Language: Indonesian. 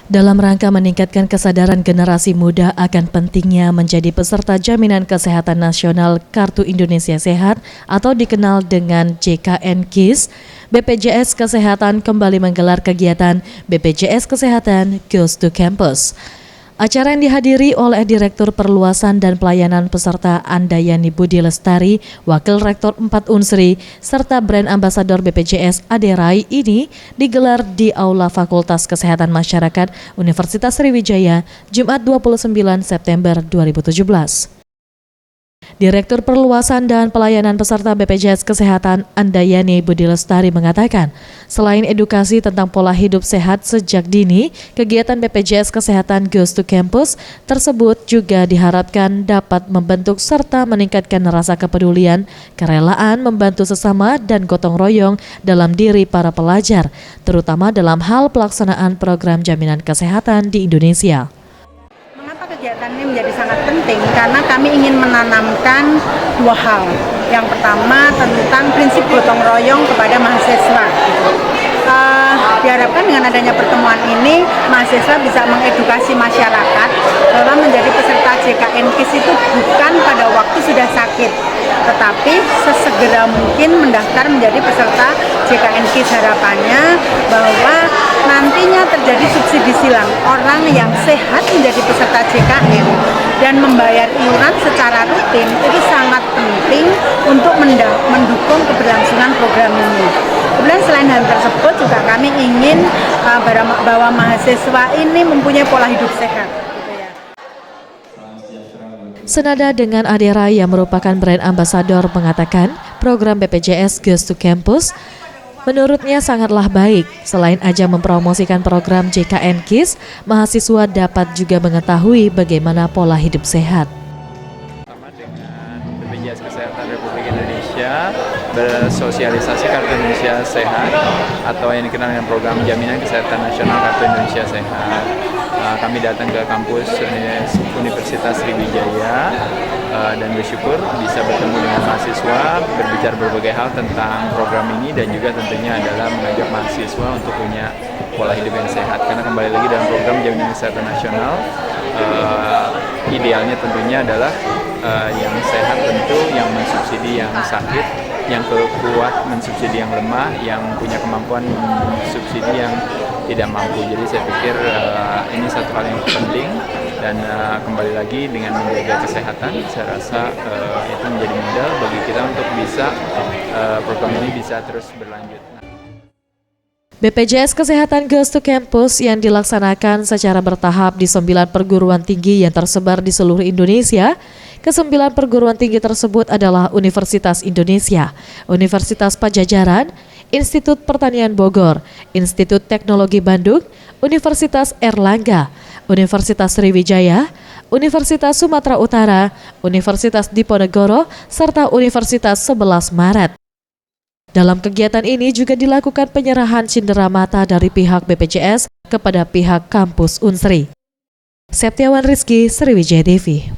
Dalam rangka meningkatkan kesadaran generasi muda akan pentingnya menjadi peserta Jaminan Kesehatan Nasional Kartu Indonesia Sehat atau dikenal dengan JKN-KIS, BPJS Kesehatan kembali menggelar kegiatan BPJS Kesehatan Goes to Campus. Acara yang dihadiri oleh Direktur Perluasan dan Pelayanan Peserta Andayani Budi Lestari, Wakil Rektor 4 Unsri, serta Brand Ambasador BPJS Ade Rai ini digelar di Aula Fakultas Kesehatan Masyarakat Universitas Sriwijaya, Jumat 29 September 2017. Direktur Perluasan dan Pelayanan Peserta BPJS Kesehatan Andayani Budi Lestari mengatakan, selain edukasi tentang pola hidup sehat sejak dini, kegiatan BPJS Kesehatan Goes to Campus tersebut juga diharapkan dapat membentuk serta meningkatkan rasa kepedulian, kerelaan membantu sesama dan gotong royong dalam diri para pelajar, terutama dalam hal pelaksanaan program jaminan kesehatan di Indonesia. Kegiatan ini menjadi sangat penting karena kami ingin menanamkan dua hal. Yang pertama tentang prinsip gotong royong kepada mahasiswa. Diharapkan dengan adanya pertemuan ini, mahasiswa bisa mengedukasi masyarakat bahwa menjadi peserta JKN-KIS itu bukan pada waktu sudah sakit, tetapi sesegera mungkin mendaftar menjadi peserta JKN-KIS. Harapannya bahwa nantinya terjadi subsidi silang, orang yang sehat menjadi peserta JKN dan membayar iuran secara rutin itu sangat penting untuk mendukung keberlangsungan program ini. Kemudian selain hal tersebut juga kami ingin bahwa mahasiswa ini mempunyai pola hidup sehat. Senada dengan Ade Rai yang merupakan brand ambassador mengatakan program BPJS Goes to Campus menurutnya sangatlah baik. Selain ajang mempromosikan program JKN-KIS, mahasiswa dapat juga mengetahui bagaimana pola hidup sehat. Sama dengan BPJS Kesehatan Republik Indonesia bersosialisasi Kartu Indonesia Sehat atau yang dikenal dengan program Jaminan Kesehatan Nasional Kartu Indonesia Sehat. Kami datang ke kampus Universitas Sriwijaya dan bersyukur bisa bertemu dengan mahasiswa, berbicara berbagai hal tentang program ini dan juga tentunya adalah mengajak mahasiswa untuk punya pola hidup yang sehat. Karena kembali lagi dalam program Jaminan Kesehatan Nasional, idealnya tentunya adalah yang sehat tentu yang mensubsidi yang sakit, yang kuat mensubsidi yang lemah, yang punya kemampuan mensubsidi yang tidak mampu. Jadi saya pikir ini satu hal yang penting dan kembali lagi dengan menjaga kesehatan, saya rasa itu menjadi modal bagi kita untuk bisa program ini bisa terus berlanjut. BPJS Kesehatan Goes to Campus yang dilaksanakan secara bertahap di 9 perguruan tinggi yang tersebar di seluruh Indonesia. Ke-9 perguruan tinggi tersebut adalah Universitas Indonesia, Universitas Padjadjaran, Institut Pertanian Bogor, Institut Teknologi Bandung, Universitas Erlangga, Universitas Sriwijaya, Universitas Sumatera Utara, Universitas Diponegoro, serta Universitas 11 Maret. Dalam kegiatan ini juga dilakukan penyerahan cindera mata dari pihak BPJS kepada pihak kampus Unsri. Septiawan Rizky, Sriwijaya TV.